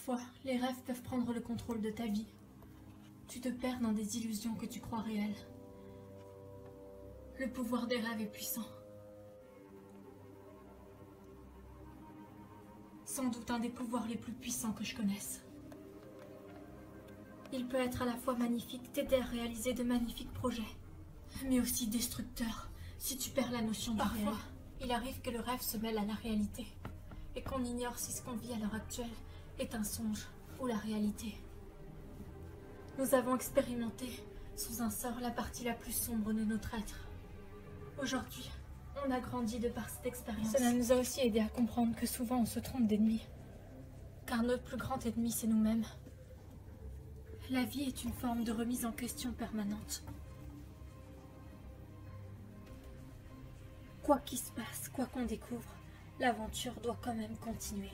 Parfois, les rêves peuvent prendre le contrôle de ta vie. Tu te perds dans des illusions que tu crois réelles. Le pouvoir des rêves est puissant. Sans doute un des pouvoirs les plus puissants que je connaisse. Il peut être à la fois magnifique, t'aider à réaliser de magnifiques projets, mais aussi destructeur si tu perds la notion du réel. Parfois, il arrive que le rêve se mêle à la réalité et qu'on ignore si ce qu'on vit à l'heure actuelle est un songe ou la réalité. Nous avons expérimenté sous un sort la partie la plus sombre de notre être. Aujourd'hui, on a grandi de par cette expérience. Cela nous a aussi aidé à comprendre que souvent on se trompe d'ennemi. Car notre plus grand ennemi, c'est nous-mêmes. La vie est une forme de remise en question permanente. Quoi qu'il se passe, quoi qu'on découvre, l'aventure doit quand même continuer.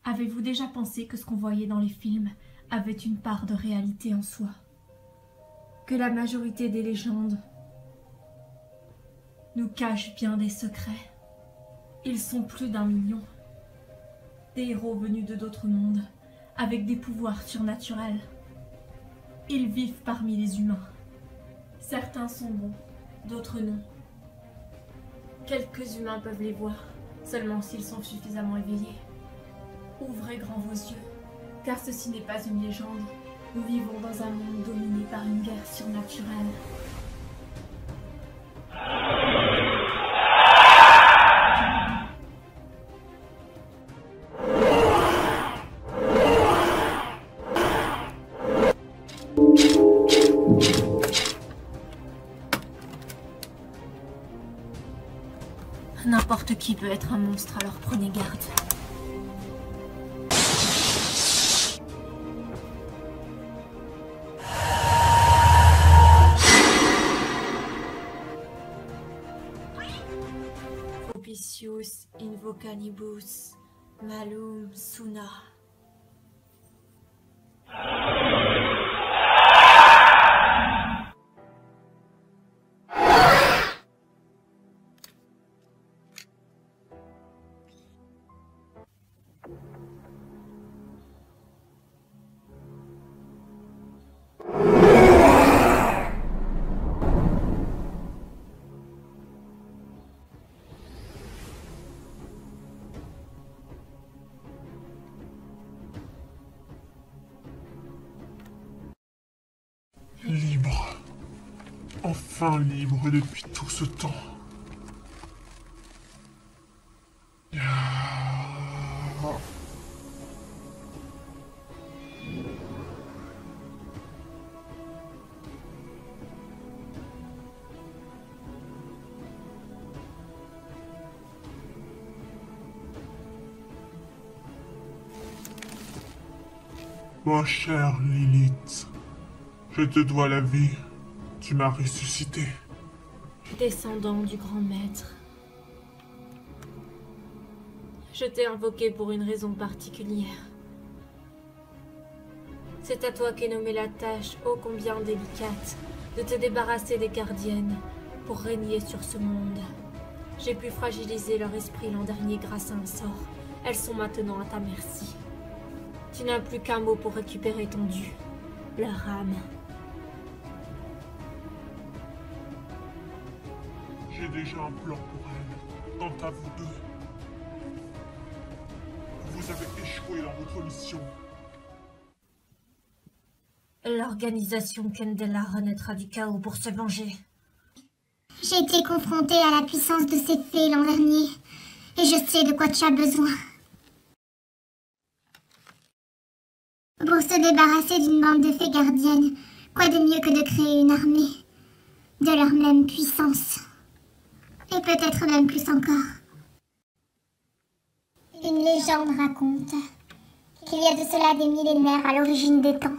Avez-vous déjà pensé que ce qu'on voyait dans les films avait une part de réalité en soi? Que la majorité des légendes nous cachent bien des secrets? Ils sont plus d'1 million. Des héros venus de d'autres mondes, avec des pouvoirs surnaturels. Ils vivent parmi les humains. Certains sont bons, d'autres non. Quelques humains peuvent les voir, seulement s'ils sont suffisamment éveillés. Ouvrez grand vos yeux, car ceci n'est pas une légende. Nous vivons dans un monde dominé par une guerre surnaturelle. N'importe qui peut être un monstre, alors prenez garde. Propitius invocanibus malum suna. Libre. Enfin libre depuis tout ce temps. Ma chère Lilith, je te dois la vie. Tu m'as ressuscité. Descendant du grand maître, Je t'ai invoqué pour une raison particulière. C'est à toi qu'est nommée la tâche, ô combien délicate, de te débarrasser des gardiennes pour régner sur ce monde. J'ai pu fragiliser leur esprit l'an dernier grâce à un sort. Elles sont maintenant à ta merci. Tu n'as plus qu'un mot pour récupérer ton dû. Leur âme. J'ai déjà un plan pour elle. Quant à vous deux, vous avez échoué dans votre mission. L'organisation Candela renaîtra du chaos pour se venger. J'ai été confrontée à la puissance de ces fées l'an dernier, et je sais de quoi tu as besoin. Pour se débarrasser d'une bande de fées gardiennes, quoi de mieux que de créer une armée de leur même puissance. Et peut-être même plus encore. Une légende raconte qu'il y a de cela des millénaires à l'origine des temps.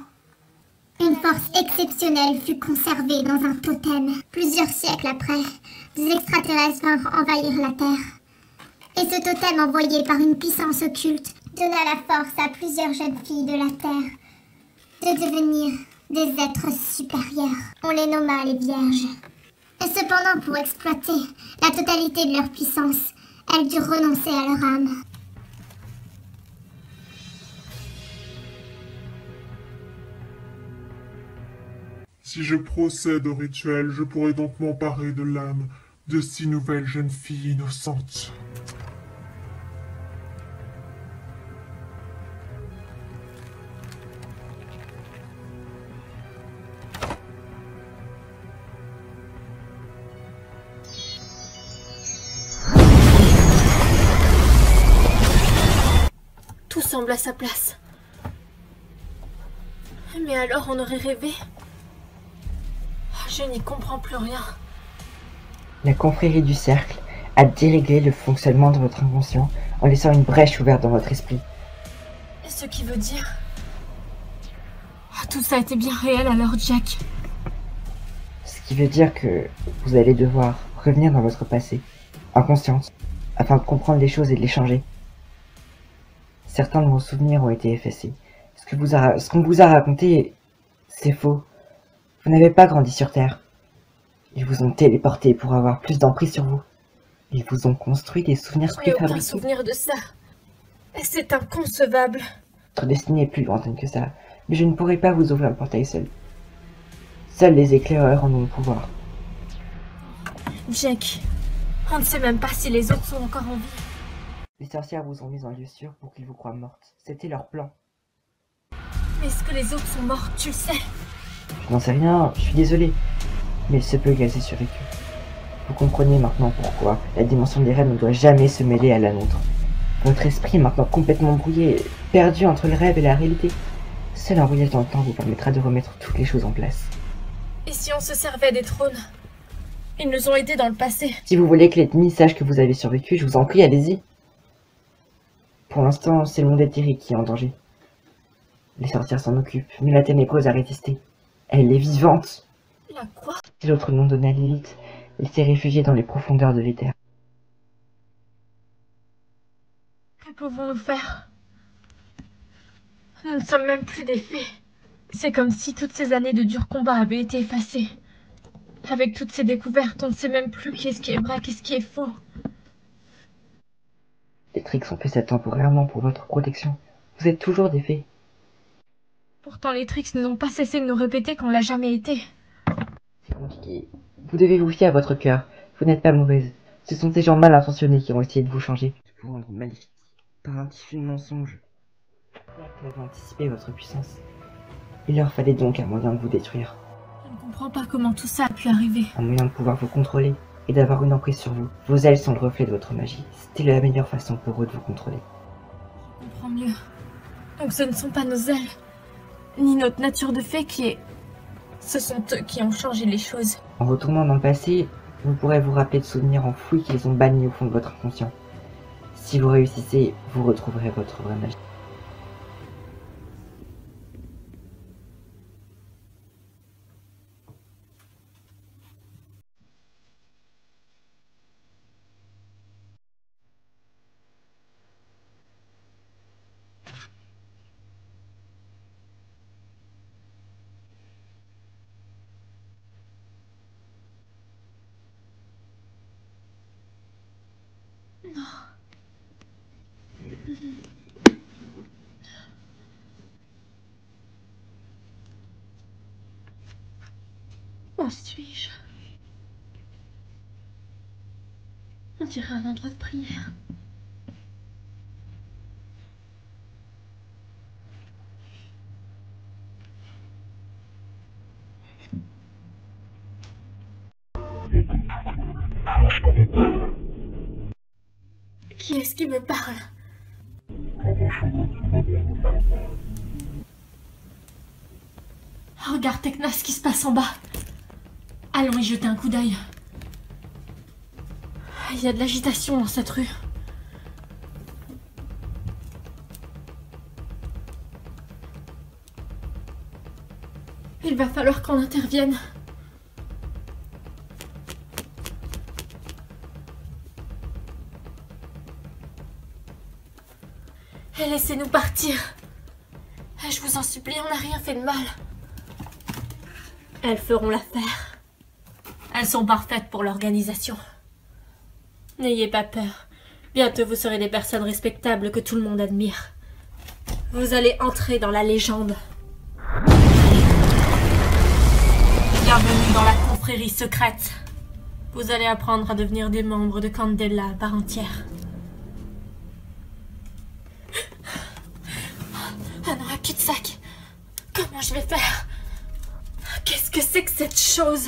Une force exceptionnelle fut conservée dans un totem. Plusieurs siècles après, des extraterrestres vinrent envahir la Terre. Et ce totem envoyé par une puissance occulte donna la force à plusieurs jeunes filles de la Terre de devenir des êtres supérieurs. On les nomma les Vierges. Et cependant, pour exploiter la totalité de leur puissance, elles durent renoncer à leur âme. Si je procède au rituel, je pourrai donc m'emparer de l'âme de 6 nouvelles jeunes filles innocentes. Tout semble à sa place. Mais alors on aurait rêvé? Je n'y comprends plus rien. La confrérie du cercle a déréglé le fonctionnement de votre inconscient en laissant une brèche ouverte dans votre esprit. Ce qui veut dire... Tout ça était bien réel alors, Jack. Ce qui veut dire que vous allez devoir revenir dans votre passé, inconsciente, afin de comprendre les choses et de les changer. Certains de vos souvenirs ont été effacés. Ce qu'on vous a raconté, c'est faux. Vous n'avez pas grandi sur Terre. Ils vous ont téléporté pour avoir plus d'emprise sur vous. Ils vous ont construit des souvenirs Je n'ai aucun préfabriqués. souvenir de ça. C'est inconcevable. Votre destinée est plus lointaine que ça, mais je ne pourrai pas vous ouvrir le portail seul. Seuls les éclaireurs en ont le pouvoir. Jack, on ne sait même pas si les autres sont encore en vie. Les sorcières vous ont mis en lieu sûr pour qu'ils vous croient morte. C'était leur plan. Mais est-ce que les autres sont morts, tu le sais? Je n'en sais rien, je suis désolé. Mais il se peut qu'elles aient survécu. Vous comprenez maintenant pourquoi la dimension des rêves ne doit jamais se mêler à la nôtre. Votre esprit est maintenant complètement brouillé, perdu entre le rêve et la réalité. Seul un voyage dans le temps vous permettra de remettre toutes les choses en place. Et si on se servait des trônes? Ils nous ont aidés dans le passé. Si vous voulez que l'ennemi sache que vous avez survécu, je vous en prie, allez-y. Pour l'instant, c'est le monde éthérique qui est en danger. Les sorcières s'en occupent, mais la ténébreuse a résisté. Elle est vivante. La quoi? C'est l'autre nom donné à Lilith. Elle s'est réfugiée dans les profondeurs de l'éther. Que pouvons-nous faire? Nous ne sommes même plus des fées. C'est comme si toutes ces années de durs combats avaient été effacées. Avec toutes ces découvertes, on ne sait même plus qu'est-ce qui est vrai, qu'est-ce qui est faux. Les tricks ont fait ça temporairement pour votre protection. Vous êtes toujours des fées. Pourtant, les tricks n'ont pas cessé de nous répéter qu'on l'a jamais été. C'est compliqué. Vous devez vous fier à votre cœur. Vous n'êtes pas mauvaise. Ce sont ces gens mal intentionnés qui ont essayé de vous changer. De vous rendre maléfique. Par un diffus mensonge. Ils avaient anticipé votre puissance. Il leur fallait donc un moyen de vous détruire. Je ne comprends pas comment tout ça a pu arriver. Un moyen de pouvoir vous contrôler et d'avoir une emprise sur vous. Vos ailes sont le reflet de votre magie. C'était la meilleure façon pour eux de vous contrôler. Je comprends mieux. Donc ce ne sont pas nos ailes, ni notre nature de fée qui est... Ce sont eux qui ont changé les choses. En retournant dans le passé, vous pourrez vous rappeler de souvenirs enfouis qu'ils ont bannis au fond de votre inconscient. Si vous réussissez, vous retrouverez votre vraie magie. Où suis-je? On dirait un endroit de prière. Qui est-ce qui me parle? Regarde, Tekna, ce qui se passe en bas. Allons y jeter un coup d'œil. Il y a de l'agitation dans cette rue. Il va falloir qu'on intervienne. Et laissez-nous partir. Je vous en supplie, on n'a rien fait de mal. Elles feront l'affaire. Elles sont parfaites pour l'organisation. N'ayez pas peur. Bientôt vous serez des personnes respectables que tout le monde admire. Vous allez entrer dans la légende. Bienvenue dans la confrérie secrète. Vous allez apprendre à devenir des membres de Candela à part entière. Ah non, un cul-de-sac. Comment je vais faire? Qu'est-ce que c'est que cette chose?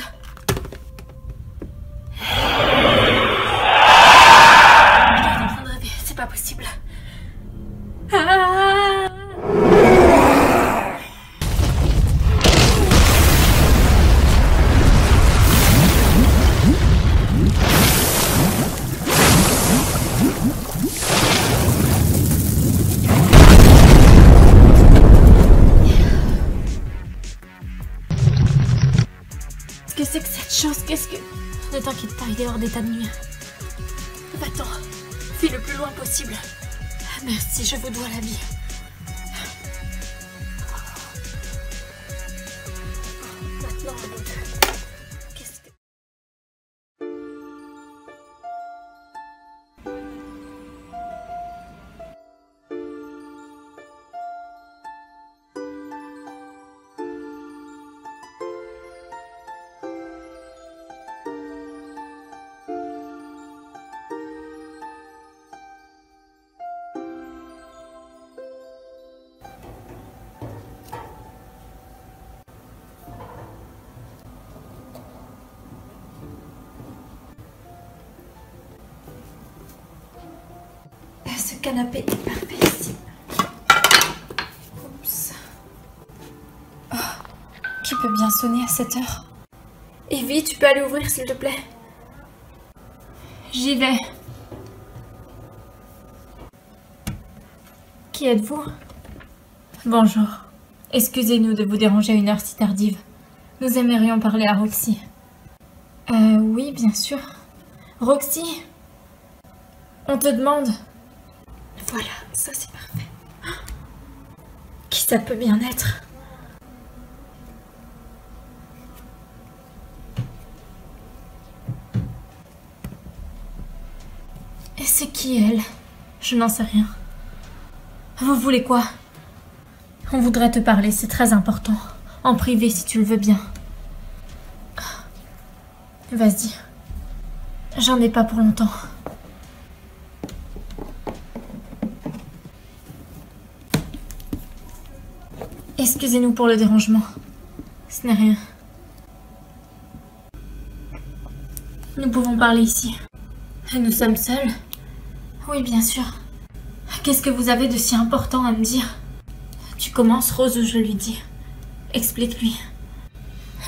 Je suis en train de rêver, c'est pas possible. Ah! Qu'est-ce que c'est que cette chose? Qu'est-ce que... Ne t'inquiète pas, il est hors d'état de nuire. Va-t'en, fuis le plus loin possible. Merci, je vous dois la vie. Maintenant, qu'est-ce que... Ce canapé est parfait ici. Oups. Oh, qui peut bien sonner à cette heure? Evie, tu peux aller ouvrir s'il te plaît? J'y vais. Qui êtes-vous? Bonjour. Excusez-nous de vous déranger à une heure si tardive. Nous aimerions parler à Roxy. Oui, bien sûr. Roxy? On te demande. Voilà, ça c'est parfait. Qui ça peut bien être? Et c'est qui elle? Je n'en sais rien. Vous voulez quoi? On voudrait te parler, c'est très important. En privé si tu le veux bien. Vas-y. J'en ai pas pour longtemps. Excusez-nous pour le dérangement. Ce n'est rien. Nous pouvons parler ici. Nous sommes seuls? Oui, bien sûr. Qu'est-ce que vous avez de si important à me dire? Tu commences, Rose, ou je lui dis? Explique-lui.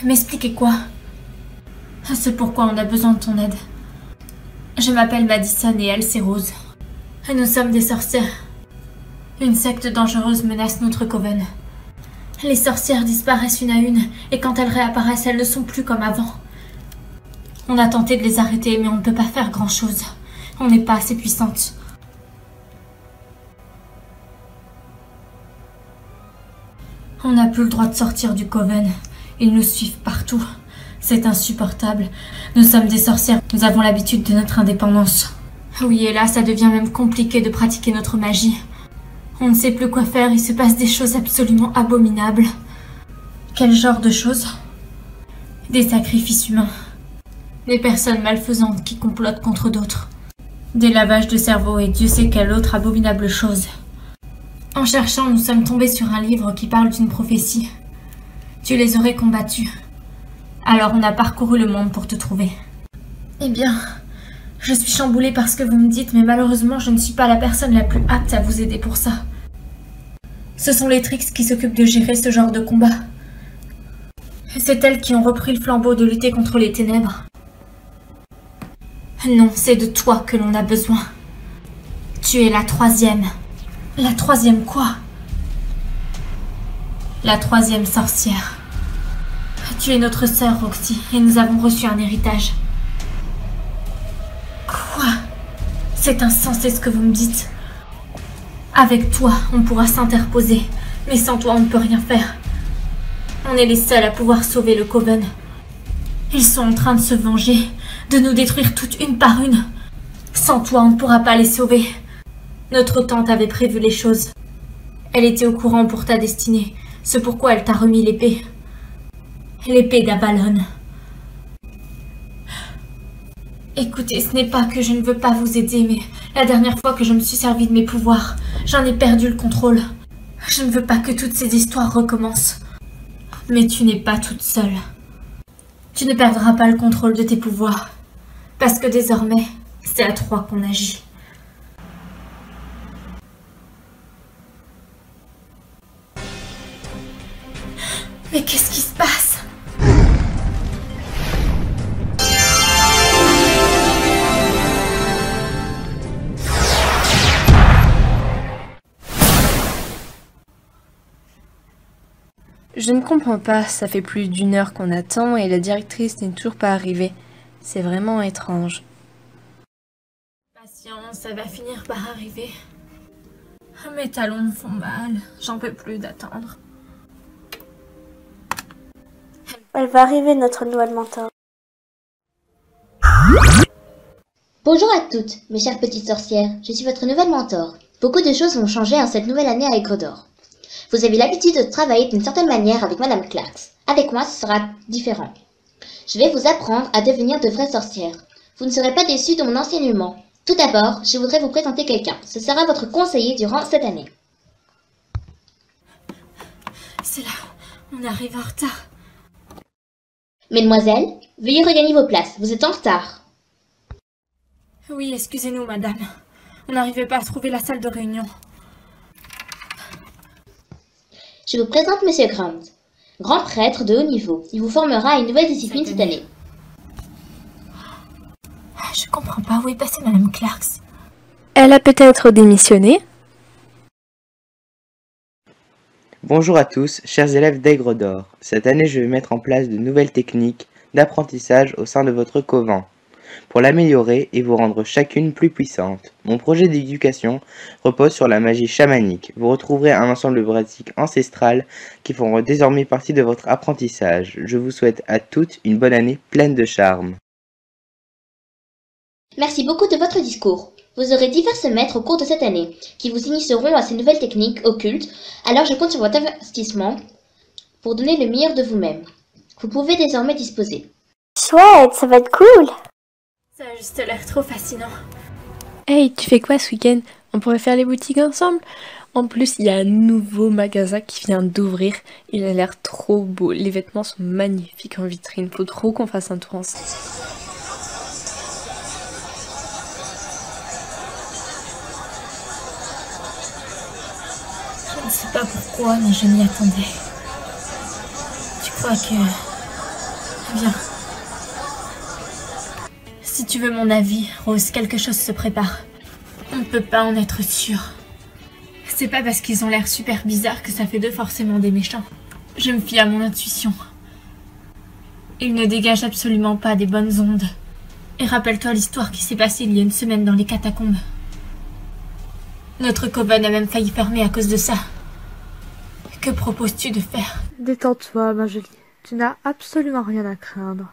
M'expliquer quoi? C'est pourquoi on a besoin de ton aide. Je m'appelle Madison et elle, c'est Rose. Nous sommes des sorcières. Une secte dangereuse menace notre coven. Les sorcières disparaissent une à une, et quand elles réapparaissent, elles ne sont plus comme avant. On a tenté de les arrêter, mais on ne peut pas faire grand-chose. On n'est pas assez puissante. On n'a plus le droit de sortir du coven. Ils nous suivent partout. C'est insupportable. Nous sommes des sorcières. Nous avons l'habitude de notre indépendance. Oui, et là, ça devient même compliqué de pratiquer notre magie. On ne sait plus quoi faire, il se passe des choses absolument abominables. Quel genre de choses? Des sacrifices humains. Des personnes malfaisantes qui complotent contre d'autres. Des lavages de cerveau et Dieu sait quelle autre abominable chose. En cherchant, nous sommes tombés sur un livre qui parle d'une prophétie. Tu les aurais combattus. Alors on a parcouru le monde pour te trouver. Eh bien, je suis chamboulée par ce que vous me dites, mais malheureusement, je ne suis pas la personne la plus apte à vous aider pour ça. Ce sont les Trix qui s'occupent de gérer ce genre de combat. C'est elles qui ont repris le flambeau de lutter contre les ténèbres. Non, c'est de toi que l'on a besoin. Tu es la troisième. La troisième quoi? La troisième sorcière. Tu es notre sœur, Roxy, et nous avons reçu un héritage. Quoi? C'est insensé ce que vous me dites. Avec toi, on pourra s'interposer, mais sans toi, on ne peut rien faire. On est les seuls à pouvoir sauver le Coven. Ils sont en train de se venger, de nous détruire toutes une par une. Sans toi, on ne pourra pas les sauver. Notre tante avait prévu les choses. Elle était au courant pour ta destinée. C'est pourquoi elle t'a remis l'épée. L'épée d'Avalon. Écoutez, ce n'est pas que je ne veux pas vous aider, mais la dernière fois que je me suis servi de mes pouvoirs, j'en ai perdu le contrôle. Je ne veux pas que toutes ces histoires recommencent. Mais tu n'es pas toute seule. Tu ne perdras pas le contrôle de tes pouvoirs. Parce que désormais, c'est à trois qu'on agit. Mais qu'est-ce qui se passe? Je ne comprends pas, ça fait plus d'1 heure qu'on attend et la directrice n'est toujours pas arrivée. C'est vraiment étrange. Patience, ça va finir par arriver. Mes talons me font mal, j'en peux plus d'attendre. Elle va arriver, notre nouvelle mentor. Bonjour à toutes, mes chères petites sorcières, je suis votre nouvelle mentor. Beaucoup de choses vont changer en cette nouvelle année à Aigredor. Vous avez l'habitude de travailler d'une certaine manière avec Madame Clarks. Avec moi, ce sera différent. Je vais vous apprendre à devenir de vraies sorcières. Vous ne serez pas déçus de mon enseignement. Tout d'abord, je voudrais vous présenter quelqu'un. Ce sera votre conseiller durant cette année. C'est là, on arrive en retard. Mesdemoiselles, veuillez regagner vos places, vous êtes en retard. Oui, excusez-nous, madame. On n'arrivait pas à trouver la salle de réunion. Je vous présente Monsieur Grant, grand prêtre de haut niveau. Il vous formera à une nouvelle discipline cette année. Je comprends pas où est passée Madame Clarks. Elle a peut-être démissionné? Bonjour à tous, chers élèves d'Aigredor. Cette année, je vais mettre en place de nouvelles techniques d'apprentissage au sein de votre couvent, pour l'améliorer et vous rendre chacune plus puissante. Mon projet d'éducation repose sur la magie chamanique. Vous retrouverez un ensemble de pratiques ancestrales qui feront désormais partie de votre apprentissage. Je vous souhaite à toutes une bonne année pleine de charme. Merci beaucoup de votre discours. Vous aurez divers maîtres au cours de cette année, qui vous initieront à ces nouvelles techniques occultes, alors je compte sur votre investissement pour donner le meilleur de vous-même. Vous pouvez désormais disposer. Chouette, ça va être cool. Ça a juste l'air trop fascinant. Hey, tu fais quoi ce week-end? On pourrait faire les boutiques ensemble? En plus, il y a un nouveau magasin qui vient d'ouvrir. Il a l'air trop beau. Les vêtements sont magnifiques en vitrine. Faut trop qu'on fasse un tour ensemble. Je ne sais pas pourquoi, mais je m'y attendais. Tu crois que... Viens. Si tu veux mon avis, Rose, quelque chose se prépare. On ne peut pas en être sûr. C'est pas parce qu'ils ont l'air super bizarres que ça fait d'eux forcément des méchants. Je me fie à mon intuition. Ils ne dégagent absolument pas des bonnes ondes. Et rappelle-toi l'histoire qui s'est passée il y a 1 semaine dans les catacombes. Notre coven a même failli fermer à cause de ça. Que proposes-tu de faire? Détends-toi, ma jolie. Tu n'as absolument rien à craindre.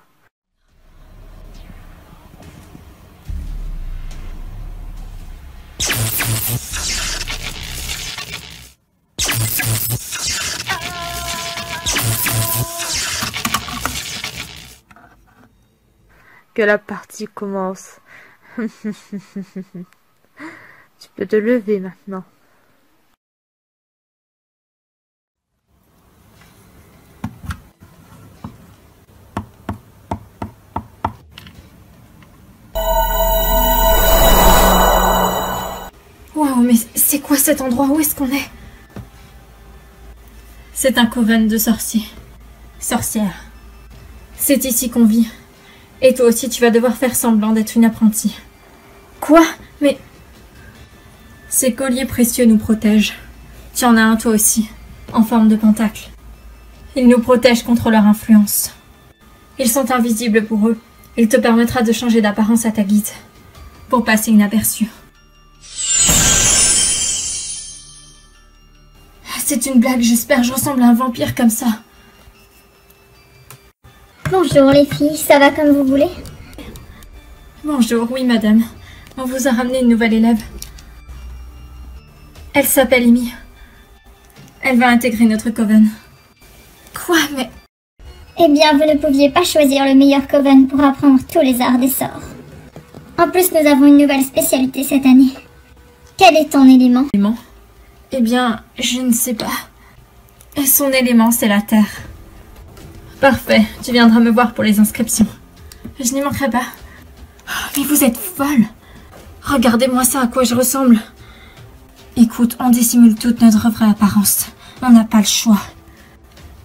que la partie commence. Tu peux te lever maintenant. Waouh, mais c'est quoi cet endroit? Où est-ce qu'on est? C'est un coven de sorciers. Sorcières. C'est ici qu'on vit. Et toi aussi, tu vas devoir faire semblant d'être une apprentie. Quoi? Mais... Ces colliers précieux nous protègent. Tu en as un toi aussi, en forme de pentacle. Ils nous protègent contre leur influence. Ils sont invisibles pour eux. Il te permettra de changer d'apparence à ta guise, pour passer inaperçu. C'est une blague, j'espère que je ressemble à un vampire comme ça. Bonjour les filles, ça va comme vous voulez? Bonjour, oui madame. On vous a ramené une nouvelle élève. Elle s'appelle Amy. Elle va intégrer notre coven. Quoi, mais... Eh bien, vous ne pouviez pas choisir le meilleur coven pour apprendre tous les arts des sorts. En plus, nous avons une nouvelle spécialité cette année. Quel est ton élément? Eh bien, je ne sais pas. Son élément, c'est la terre. Parfait, tu viendras me voir pour les inscriptions. Je n'y manquerai pas. Mais vous êtes folle. Regardez-moi ça, à quoi je ressemble. Écoute, on dissimule toute notre vraie apparence. On n'a pas le choix.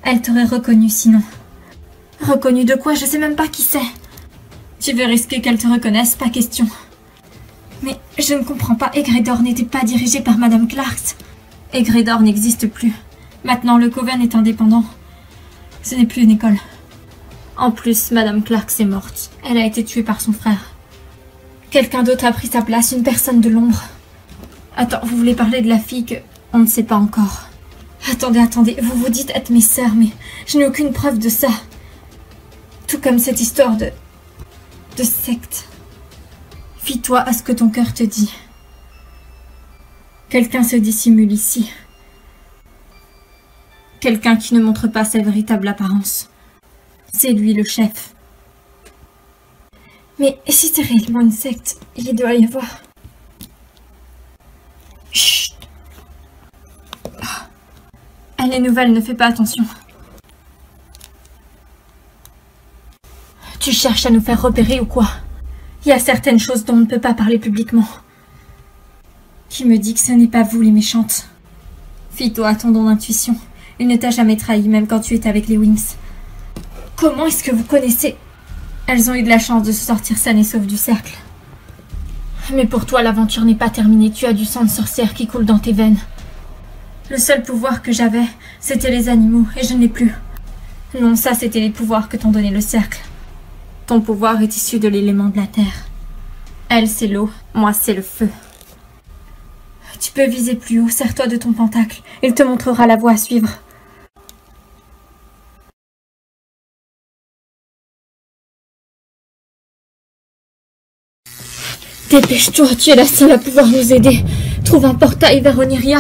Elle t'aurait reconnu sinon. Reconnu de quoi? Je sais même pas qui c'est. Tu veux risquer qu'elle te reconnaisse? Pas question. Mais je ne comprends pas. Egredor n'était pas dirigé par Madame Clarks. Egredor n'existe plus. Maintenant, le coven est indépendant. Ce n'est plus une école. En plus, Madame Clarks est morte. Elle a été tuée par son frère. Quelqu'un d'autre a pris sa place, une personne de l'ombre. Attends, vous voulez parler de la fille que... On ne sait pas encore. Attendez, vous vous dites être mes sœurs, mais je n'ai aucune preuve de ça. Tout comme cette histoire de secte. Fie-toi à ce que ton cœur te dit. Quelqu'un se dissimule ici. Quelqu'un qui ne montre pas sa véritable apparence. C'est lui le chef. Mais si c'est réellement une secte, il doit y avoir... Chut. Elle est nouvelle, ne fais pas attention. Tu cherches à nous faire repérer ou quoi? Il y a certaines choses dont on ne peut pas parler publiquement. Qui me dit que ce n'est pas vous les méchantes? Fie-toi à ton don d'intuition. Il ne t'a jamais trahi, même quand tu étais avec les Wings. Comment est-ce que vous connaissez? Elles ont eu de la chance de se sortir saines et sauves du cercle. Mais pour toi, l'aventure n'est pas terminée. Tu as du sang de sorcière qui coule dans tes veines. Le seul pouvoir que j'avais, c'était les animaux, et je ne l'ai plus. Non, ça, c'était les pouvoirs que t'ont donné le cercle. Ton pouvoir est issu de l'élément de la terre. Elle, c'est l'eau. Moi, c'est le feu. Tu peux viser plus haut. Serre-toi de ton pentacle. Il te montrera la voie à suivre. Dépêche-toi, tu es la seule à pouvoir nous aider. Trouve un portail vers Oniria.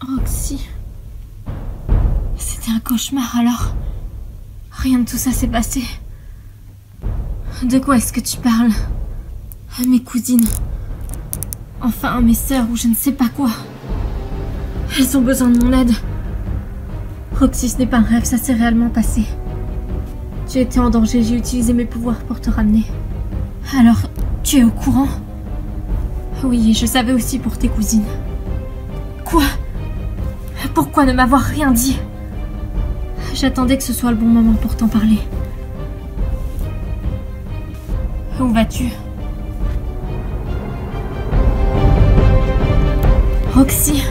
Roxy. C'était un cauchemar alors. Rien de tout ça s'est passé. De quoi est-ce que tu parles? Mes cousines. Enfin, mes sœurs ou je ne sais pas quoi. Elles ont besoin de mon aide. Roxy, ce n'est pas un rêve, ça s'est réellement passé. Tu étais en danger, j'ai utilisé mes pouvoirs pour te ramener. Alors, tu es au courant? Oui, et je savais aussi pour tes cousines. Quoi? Pourquoi ne m'avoir rien dit? J'attendais que ce soit le bon moment pour t'en parler. Où vas-tu? Roxy.